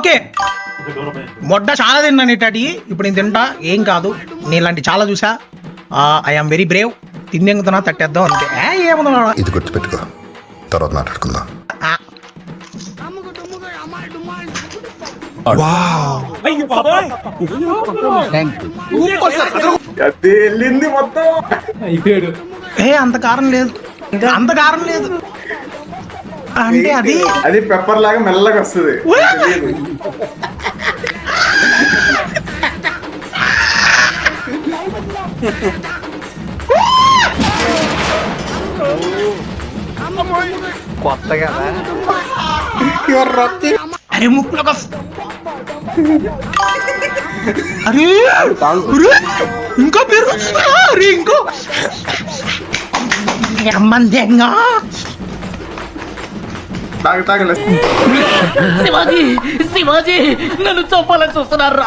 Okay మొడ్డ చాలా తిన్నాను ఇట్లాంటి. ఇప్పుడు నేను తింటా, ఏం కాదు. నేను ఇలాంటి చాలా చూసా. I'm very brave. తిందెంగుతున్నా తట్టేద్దాం అంతే. ఏముందా ఇది గుర్తుపెట్టుకో, తర్వాత మాట్లాడుకుందాం. వెళ్ళింది మొత్తం. అంత కారం లేదు, అంత కారం లేదు. అంటే అది పెప్పర్ లాగా మెల్లగా వస్తుంది. కొత్తగా అరే ముక్కులోకి అరే ఇంకో పేరు అరే ఇంకో మందంగా శివాజీ శివాజీ నన్ను చంపాలని చూస్తున్నారు.